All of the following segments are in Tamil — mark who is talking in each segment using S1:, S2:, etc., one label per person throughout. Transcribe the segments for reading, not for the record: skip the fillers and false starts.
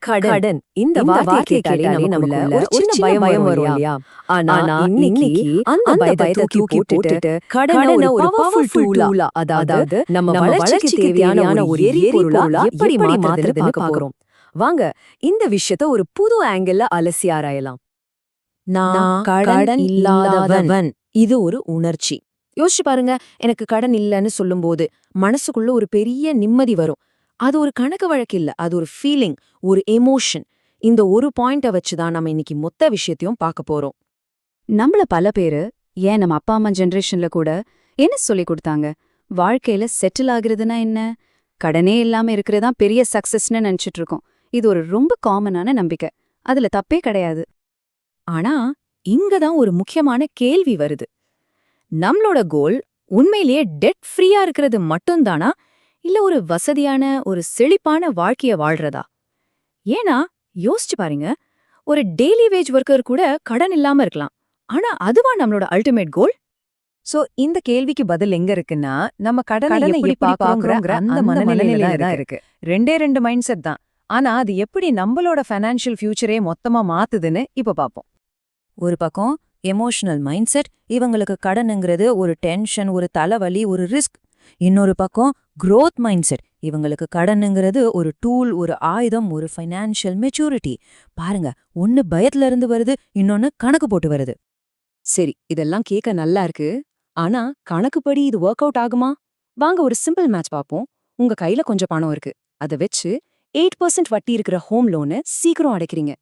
S1: கடன் இந்த வார்த்தையை கேட்டாலே நமக்குள்ள ஒரு சின்ன பயம் வரும் இல்லையா? ஆனா இன்னைக்கு அந்த பயத்தை தூக்கி போட்டுட்டு கடனை ஒரு பவர்ஃபுல் டூலா, அதாவது நம்ம வளர்ச்சிக்கு தேவையான ஒரு எரிபொருளா எப்படி மாத்துறதுன்னு பார்க்கிறோம். வாங்க இந்த விஷயத்த ஒரு புது ஆங்கிள் அலசி ஆராயலாம். நான் கடன் இல்லாதவன். இது ஒரு உணர்ச்சி. யோசிச்சு பாருங்க, எனக்கு கடன் இல்லைன்னு சொல்லும்போது மனசுக்குள்ள ஒரு பெரிய நிம்மதி வரும். அது ஒரு கணக்கு வழக்கு இல்ல, அது ஒரு ஃபீலிங், ஒரு எமோஷன். இந்த ஒரு பாயிண்ட வச்சுதான் நம்ம இன்னைக்கு மொத்த விஷயத்தையும் பார்க்க போறோம்.
S2: நம்மள பல பேரு, ஏன் நம்ம அப்பா அம்மா ஜெனரேஷன்ல கூட என்ன சொல்லி கொடுத்தாங்க? வாழ்க்கையில செட்டில் ஆகுறதுனா என்ன, கடனே இல்லாம இருக்கிறதா பெரிய சக்சஸ்ன்னு நினைச்சிட்டு இருக்கோம். இது ஒரு ரொம்ப காமனான நம்பிக்கை, அதுல தப்பே கிடையாது.
S1: ஆனா இங்கதான் ஒரு முக்கியமான கேள்வி வருது. நம்மளோட கோல் உண்மையிலேயே டெட் ஃப்ரீயா இருக்கிறது மட்டும்தானா, இல்ல ஒரு வசதியான ஒரு செழிப்பான வாழ்க்கைய வாழ்றதா? ஏன்னா யோசிச்சு பாருங்க, ஒரு டெய்லி வேஜ் ஒர்க்கர் கூட கடன் இல்லாம இருக்கலாம். ஆனா அதுவா நம்மளோட அல்டிமேட் கோல்? சோ இந்த கேள்விக்கு பதில் எங்க இருக்குன்னா, நம்ம கடனை எப்படி பாக்குறோங்கிற அந்த மனநிலையில தான் இருக்கு. ரெண்டு மைண்ட் செட் தான். ஆனா அது எப்படி நம்மளோட ஃபைனான்ஷியல் ஃபியூச்சரே மொத்தமா மாத்துதுன்னு இப்ப பாப்போம். ஒரு பக்கம் எமோஷனல் மைண்ட் செட், இவங்களுக்கு கடனுங்கிறது ஒரு டென்ஷன், ஒரு தலைவலி, ஒரு ரிஸ்க். இன்னொரு பக்கம் growth மைண்ட் செட், இவங்களுக்கு கடனுங்கிறது ஒரு டூல், ஒரு ஆயுதம், ஒரு ஃபைனான்ஷியல் மெச்சூரிட்டி. பாருங்க, ஒன்னு பயத்துல இருந்து வருது, இன்னொன்னு கணக்கு போட்டு வருது. சரி, இதெல்லாம் கேட்க நல்லா இருக்கு. ஆனா கணக்குப்படி இது ஒர்க் அவுட் ஆகுமா? வாங்க ஒரு சிம்பிள் மேட்ச் பாப்போம். உங்க கையில கொஞ்சம் பணம் இருக்கு. அதை வச்சு 8% வட்டி இருக்கிற ஹோம் லோனை சீக்கிரம் அடைக்கிறீங்க.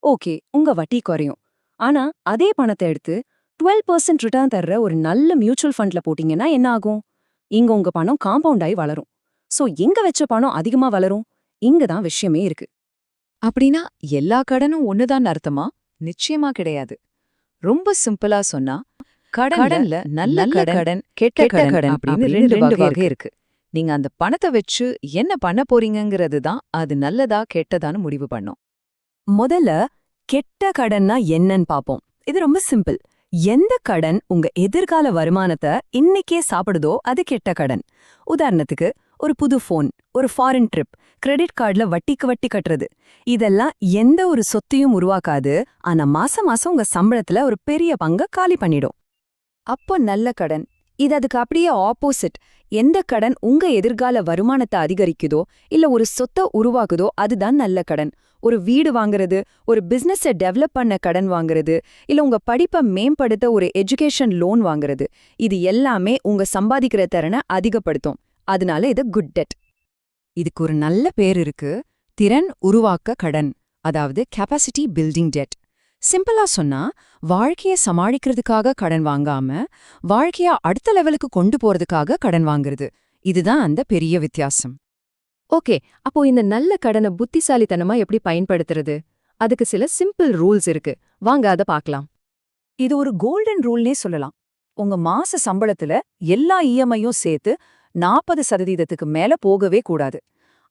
S1: ஓகே, உங்க வட்டி குறையும். ஆனா அதே பணத்தை எடுத்து 12% ரிட்டர்ன் தர்ற ஒரு நல்ல மியூச்சுவல் ஃபண்ட்ல போட்டீங்கன்னா என்ன ஆகும்? இங்க உங்க பணம் காம்பவுண்ட் ஆகி வளரும். சோ எங்க வச்ச பணம் அதிகமா வளரும்? இங்கதான் விஷயமே இருக்கு.
S3: அப்படின்னா எல்லா கடனும் ஒண்ணுதான் அர்த்தமா? நிச்சயமா கிடையாது. ரொம்ப சிம்பிளா சொன்னா, கடன்ல நல்ல கடன், கெட்ட கடன் அப்படின்னு ரெண்டு வகை இருக்கு. நீங்க அந்த பணத்தை வச்சு என்ன பண்ண போறீங்கங்கிறது தான் அது நல்லதா கெட்டதான்னு முடிவு பண்ணும்.
S1: முதல்ல கெட்ட கடன்னா என்னன்னு பாப்போம். இது ரொம்ப சிம்பிள். எந்த கடன் உங்க எதிர்கால வருமானத்தை இன்னைக்கே சாப்பிடுதோ அது கெட்ட கடன். உதாரணத்துக்கு, ஒரு புது போன், ஒரு ஃபாரின் ட்ரிப், கிரெடிட் கார்டுல வட்டிக்கு வட்டி கட்டுறது. இதெல்லாம் எந்த ஒரு சொத்தையும் உருவாக்காது, ஆனா மாசம் மாசம் உங்க சம்பளத்துல ஒரு பெரிய பங்க காலி பண்ணிடும். அப்போ நல்ல கடன். இது அதுக்கு அப்படியே ஆப்போசிட். எந்த கடன் உங்க எதிர்கால வருமானத்தை அதிகரிக்குதோ இல்ல ஒரு சொத்தை உருவாக்குதோ அதுதான் நல்ல கடன். ஒரு வீடு வாங்குறது, ஒரு பிசினஸை டெவலப் பண்ண கடன் வாங்குறது, இல்ல உங்க படிப்பை மேம்படுத்த ஒரு எஜுகேஷன் லோன் வாங்குறது, இது எல்லாமே உங்க சம்பாதிக்கிற திறனை அதிகப்படுத்தும். அதனால இது குட் டெட். இதுக்கு ஒரு நல்ல பேர் இருக்கு, திறன் உருவாக்க கடன், அதாவது கெப்பாசிட்டி பில்டிங் டெட். சிம்பிளா சொன்னா, வாழ்க்கைய சமாளிக்கிறதுக்காக கடன் வாங்காம வாழ்க்கைய அடுத்த லெவலுக்கு கொண்டு போறதுக்காக கடன் வாங்குறது. இதுதான் அந்த பெரிய வித்தியாசம். ஓகே, அப்போ இந்த நல்ல கடனை புத்திசாலித்தனமா எப்படி பயன்படுத்துறது? அதுக்கு சில சிம்பிள் ரூல்ஸ் இருக்கு. வாங்க அத பார்க்கலாம். இது ஒரு கோல்டன் ரூல்னே சொல்லலாம். உங்க மாச சம்பளத்துல எல்லா இஎம்ஐயும் சேர்த்து 40% மேல போகவே கூடாது.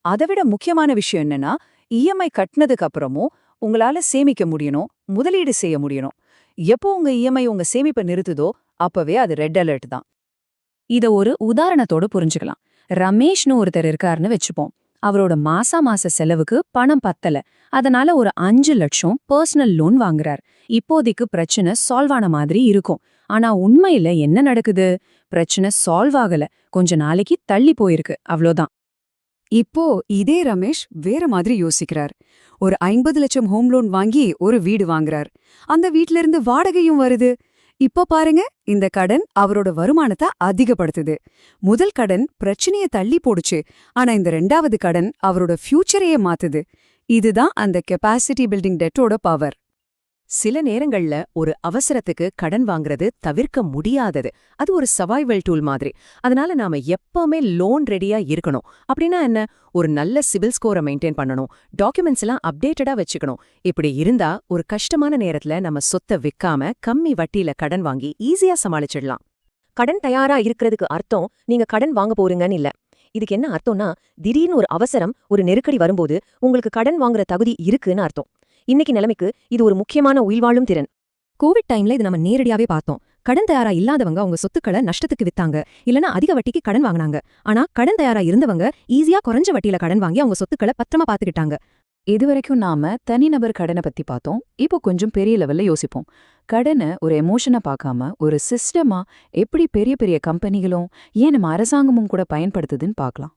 S1: அதைவிட முக்கியமான விஷயம் என்னன்னா, இஎம்ஐ கட்டினதுக்கு அப்புறமும் உங்களால சேமிக்க முடியணும், முதலீடு செய்ய முடியணும். எப்போ உங்க இஎம்ஐ உங்க சேமிப்பை நிறுத்துதோ அப்பவே அது ரெட் அலர்ட் தான். இத ஒரு உதாரணத்தோடு புரிஞ்சுக்கலாம். ரமேஷ்னு ஒருத்தர் இருக்காருன்னு வச்சுப்போம். அவரோட மாச செலவுக்கு பணம் பத்தல. அதனால ஒரு 5 லட்சம் பர்சனல் லோன் வாங்குறார். இப்போதைக்கு பிரச்சனை சால்வ் ஆன மாதிரி இருக்கும். ஆனா உண்மையில என்ன நடக்குது? பிரச்சனை சால்வ் ஆகல, கொஞ்ச நாளைக்கு தள்ளி போயிருக்கு, அவ்வளோதான். இப்போ இதே ரமேஷ் வேற மாதிரி யோசிக்கிறார். ஒரு 50 லட்சம் ஹோம் லோன் வாங்கி ஒரு வீடு வாங்குறார். அந்த வீட்ல இருந்து வாடகையும் வருது. இப்போ பாருங்க, இந்த கடன் அவரோட வருமானத்தை அதிகப்படுத்துது. முதல் கடன் பிரச்சனைய தள்ளி போடுச்சு, ஆனா இந்த 2வது கடன் அவரோட ஃபியூச்சரையே மாத்துது. இதுதான் அந்த கெப்பாசிட்டி பில்டிங் டெட்டோட பவர். சில நேரங்கள்ல ஒரு அவசரத்துக்கு கடன் வாங்குறது தவிர்க்க முடியாதது. அது ஒரு சர்வைவல் டூல் மாதிரி. அதனால நாம எப்பவுமே லோன் ரெடியா இருக்கணும். அப்படின்னா என்ன? ஒரு நல்ல சிபில் ஸ்கோரை மெயின்டைன் பண்ணணும், டாக்குமெண்ட்ஸ் எல்லாம் அப்டேட்டடா வச்சுக்கணும். இப்படி இருந்தா ஒரு கஷ்டமான நேரத்துல நம்ம சொத்தை விற்காம கம்மி வட்டியில கடன் வாங்கி ஈஸியா சமாளிச்சிடலாம். கடன் தயாரா இருக்கிறதுக்கு அர்த்தம் நீங்க கடன் வாங்க போறீங்கன்னு இல்ல. இதுக்கு என்ன அர்த்தம்னா, திடீர்னு ஒரு அவசரம், ஒரு நெருக்கடி வரும்போது உங்களுக்கு கடன் வாங்குற தகுதி இருக்குன்னு அர்த்தம். இன்னைக்கு நிலைமைக்கு இது ஒரு முக்கியமான உயிர்வாழும் திறன். கோவிட் டைம்ல இது நம்ம நேரடியாவே பார்த்தோம். கடன் தயாரா இல்லாதவங்க அவங்க சொத்துக்களை நஷ்டத்துக்கு வித்தாங்க, இல்லனா அதிக வட்டிக்கு கடன் வாங்கினாங்க. ஆனா கடன் தயாரா இருந்தவங்க ஈஸியா குறைஞ்ச வட்டியில கடன் வாங்கி அவங்க சொத்துக்களை பத்திரமா பாத்துக்கிட்டாங்க.
S2: இதுவரைக்கும் நாம தனிநபர் கடனை பத்தி பார்த்தோம். இப்போ கொஞ்சம் பெரிய லெவல்ல யோசிப்போம். கடனை ஒரு எமோஷனை பார்க்காம ஒரு சிஸ்டமா எப்படி பெரிய பெரிய கம்பெனிகளும் ஏன் நம்ம அரசாங்கமும் கூட பயன்படுத்துதுன்னு பார்க்கலாம்.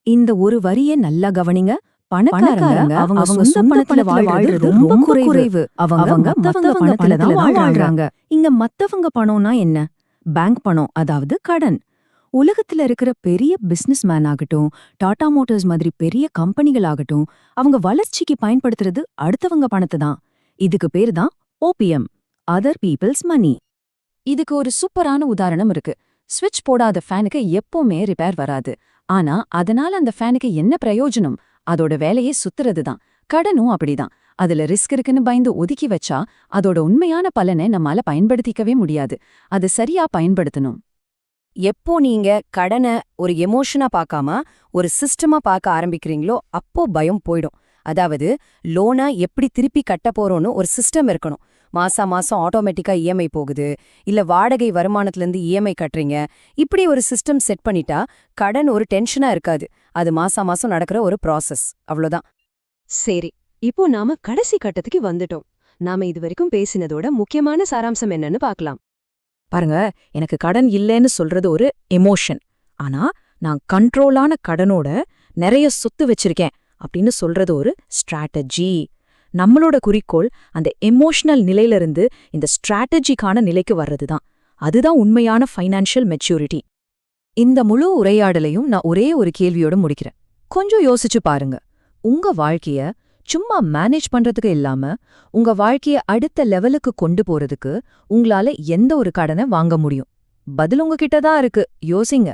S1: இந்த ஒரு வரியை நல்லா கவனிங்க. பணக்காரங்க அவங்க சொந்த பணத்துல வாழ்றது ரொம்ப குறைவு. அவங்க மத்தவங்க பணத்துல தான் வாழ்றாங்க. இங்க மத்தவங்க பணம்னா என்ன? பேங்க் பணம், அதாவது கடன். உலகத்துல இருக்கிற பெரிய பிசினஸ் மேன் ஆகட்டும், டாடா மோட்டார்ஸ் மாதிரி பெரிய கம்பெனிகள் ஆகட்டும், அவங்க வளர்ச்சிக்கு பயன்படுத்துறது அடுத்தவங்க பணத்தை தான். இதுக்கு பேர் தான் ஓபிஎம், அதர் பீப்பிள்ஸ் மணி.
S2: இதுக்கு ஒரு சூப்பரான உதாரணம் இருக்கு. ஸ்விட்ச் போடாத ஃபேனுக்கு எப்பவுமே ரிப்பேர் வராது. ஆனா அதனால அந்த ஃபேனுக்கு என்ன பிரயோஜனம்? அதோட வேலையே சுத்துறது தான். கடனும் அப்படிதான். அதுல ரிஸ்க் இருக்குன்னு பயந்து ஒதுக்கி வச்சா அதோட உண்மையான பலனை நம்மால பயன்படுத்திக்கவே முடியாது. அது சரியா பயன்படுத்தணும்.
S1: எப்போ நீங்க கடனை ஒரு எமோஷனா பார்க்காம ஒரு சிஸ்டமா பார்க்க ஆரம்பிக்கிறீங்களோ அப்போ பயம் போயிடும். அதாவது லோனை எப்படி திருப்பி கட்ட போறோம்னு ஒரு சிஸ்டம் இருக்கணும். மாசா மாசம் ஆட்டோமேட்டிக்கா இஎம்ஐ போகுது, இல்ல வாடகை வருமானத்திலிருந்து இஎம்ஐ கட்டுறீங்க. இப்படி ஒரு சிஸ்டம் செட் பண்ணிட்டா கடன் ஒரு டென்ஷனா இருக்காது. அது மாசா மாசம் நடக்கிற ஒரு ப்ராசஸ், அவ்வளவுதான்.
S4: சரி, இப்போ நாம கடைசி கட்டத்துக்கு வந்துட்டோம். நாம இதுவரைக்கும் பேசினதோட முக்கியமான சாராம்சம் என்னன்னு பார்க்கலாம்.
S3: பாருங்க, எனக்கு கடன் இல்லைன்னு சொல்றது ஒரு எமோஷன். ஆனா நான் கண்ட்ரோலான கடனோட நிறைய சொத்து வச்சிருக்கேன் அப்படின்னு சொல்றது ஒரு ஸ்ட்ராட்டஜி. நம்மளோட குறிக்கோள் அந்த எமோஷனல் நிலையிலிருந்து இந்த ஸ்ட்ராட்டஜிக்கான நிலைக்கு வர்றதுதான். அதுதான் உண்மையான ஃபைனான்ஷியல் மெச்சூரிட்டி.
S1: இந்த முழு உரையாடலையும் நான் ஒரே ஒரு கேள்வியோட முடிக்கிறேன். கொஞ்சம் யோசிச்சு பாருங்க. உங்க வாழ்க்கைய சும்மா மேனேஜ் பண்றதுக்கு இல்லாம உங்க வாழ்க்கைய அடுத்த லெவலுக்கு கொண்டு போறதுக்கு உங்களால எந்த ஒரு கடனை வாங்க முடியும்? பதில் உங்ககிட்ட தான் இருக்கு. யோசிங்க.